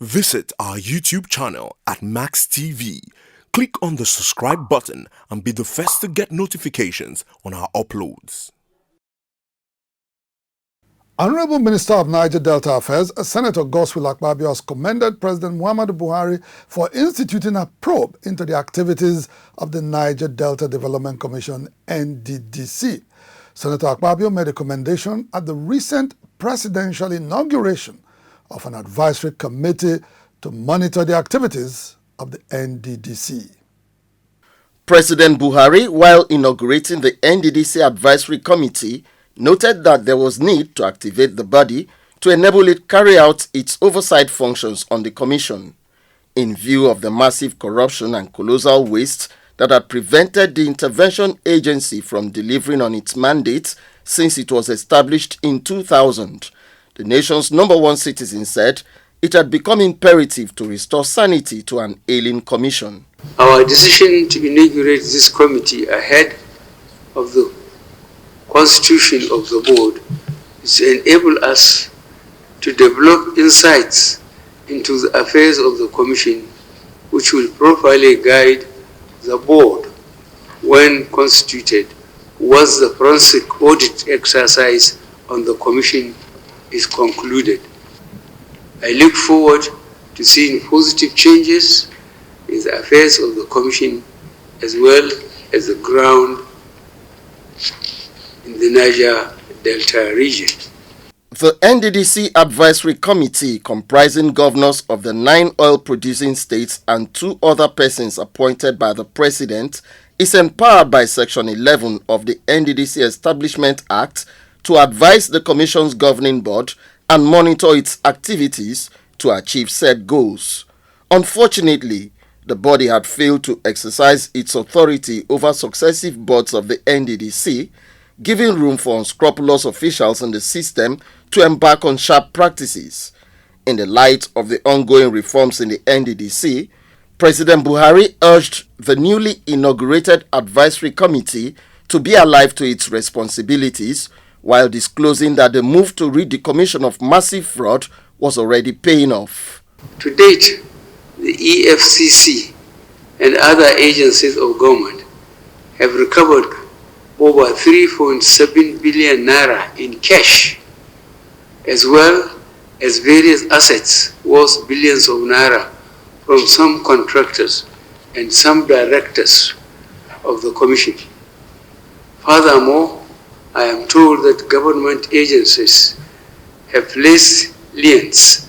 Visit our YouTube channel at Max TV. Click on the subscribe button and be the first to get notifications on our uploads. Honorable Minister of Niger Delta Affairs, Senator Godswill Akpabio, has commended President Muhammadu Buhari for instituting a probe into the activities of the Niger Delta Development Commission, Nddc. Senator Akpabio made a commendation at the recent presidential inauguration of an advisory committee to monitor the activities of the Nddc. President Buhari, while inaugurating the Nddc Advisory Committee, noted that there was need to activate the body to enable it carry out its oversight functions on the commission. In view of the massive corruption and colossal waste that had prevented the intervention agency from delivering on its mandate since it was established in 2000, the nation's #1 citizen said it had become imperative to restore sanity to an ailing commission. Our decision to inaugurate this committee ahead of the constitution of the board is to enable us to develop insights into the affairs of the commission, which will properly guide the board when constituted once the forensic audit exercise on the commission is concluded. I look forward to seeing positive changes in the affairs of the commission as well as the ground in the Niger Delta region. The Nddc Advisory Committee, comprising governors of the 9 oil-producing states and 2 other persons appointed by the President, is empowered by Section 11 of the Nddc Establishment Act to advise the Commission's governing board and monitor its activities to achieve said goals. Unfortunately, the body had failed to exercise its authority over successive boards of the Nddc, giving room for unscrupulous officials in the system to embark on sharp practices. In the light of the ongoing reforms in the Nddc, President Buhari urged the newly inaugurated advisory committee to be alive to its responsibilities, while disclosing that the move to rid the commission of massive fraud was already paying off. To date, the EFCC and other agencies of government have recovered over 3.7 billion naira in cash, as well as various assets worth billions of naira from some contractors and some directors of the commission. Furthermore, I am told that government agencies have placed liens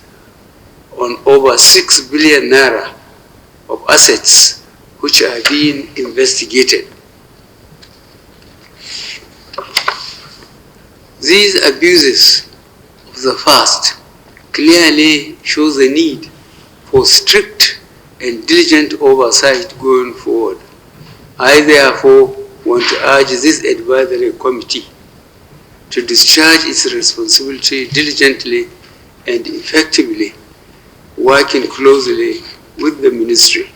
on over 6 billion naira of assets which are being investigated. These abuses of the past clearly show the need for strict and diligent oversight going forward. I therefore want to urge this advisory committee to discharge its responsibility diligently and effectively, working closely with the ministry.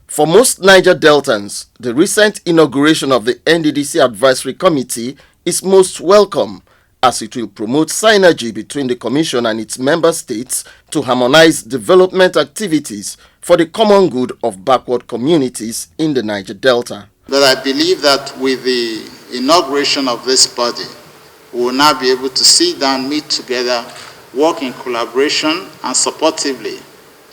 For most Niger Deltans, the recent inauguration of the Nddc Advisory Committee is most welcome, as it will promote synergy between the Commission and its member states to harmonize development activities for the common good of backward communities in the Niger Delta. But I believe that with the inauguration of this body, we will now be able to sit down, meet together, work in collaboration and supportively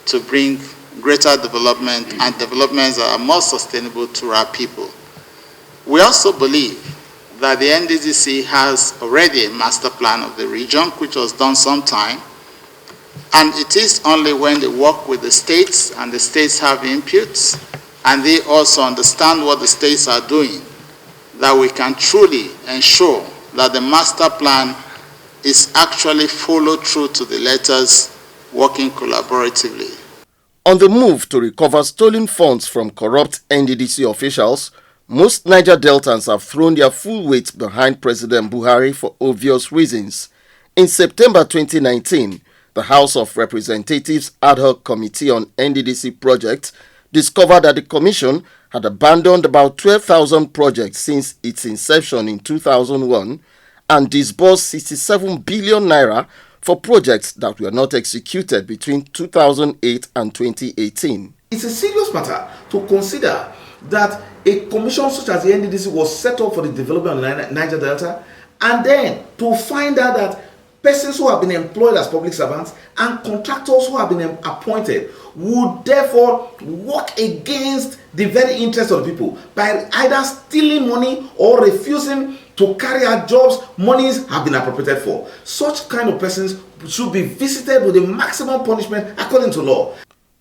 to bring greater development and developments that are more sustainable to our people. We also believe that the Nddc has already a master plan of the region, which was done sometime, and it is only when they work with the states and the states have inputs and they also understand what the states are doing that we can truly ensure that the master plan is actually followed through to the letters, working collaboratively. On the move to recover stolen funds from corrupt Nddc officials, most Niger Deltans have thrown their full weight behind President Buhari for obvious reasons. In September 2019, the House of Representatives Ad Hoc Committee on Nddc Projects discovered that the Commission had abandoned about 12,000 projects since its inception in 2001 and disbursed 67 billion naira for projects that were not executed between 2008 and 2018. It's a serious matter to consider that a commission such as the NDDC was set up for the development of the Niger Delta, and then to find out that persons who have been employed as public servants and contractors who have been appointed would therefore work against the very interest of the people by either stealing money or refusing to carry out jobs monies have been appropriated for. Such kind of persons should be visited with the maximum punishment according to law.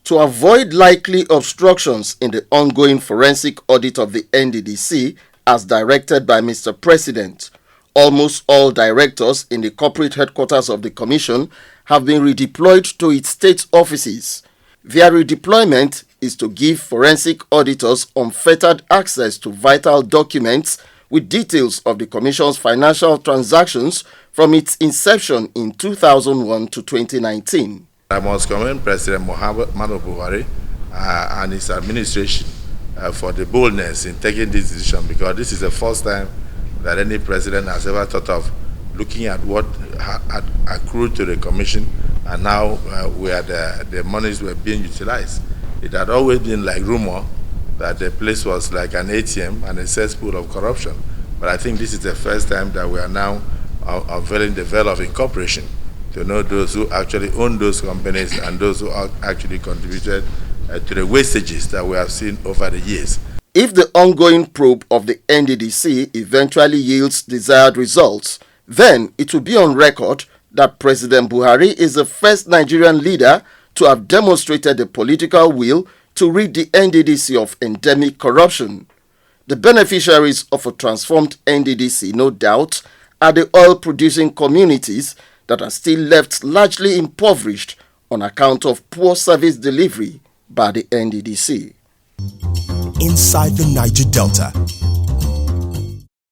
To avoid likely obstructions in the ongoing forensic audit of the NDDC, as directed by Mr. President, almost all directors in the corporate headquarters of the Commission have been redeployed to its state offices. Their redeployment is to give forensic auditors unfettered access to vital documents with details of the Commission's financial transactions from its inception in 2001 to 2019. I must commend President MAMODE Buhari and his administration for the boldness in taking this decision, because this is the first time that any president has ever thought of looking at what had accrued to the commission and now where the monies were being utilized. It had always been like rumor that the place was like an ATM and a cesspool of corruption. But I think this is the first time that we are now unveiling the veil of incorporation to know those who actually own those companies and those who actually contributed to the wastages that we have seen over the years. If the ongoing probe of the NDDC eventually yields desired results, then it will be on record that President Buhari is the first Nigerian leader to have demonstrated the political will to rid the NDDC of endemic corruption. The beneficiaries of a transformed NDDC, no doubt, are the oil-producing communities that are still left largely impoverished on account of poor service delivery by the NDDC. Inside the Niger Delta,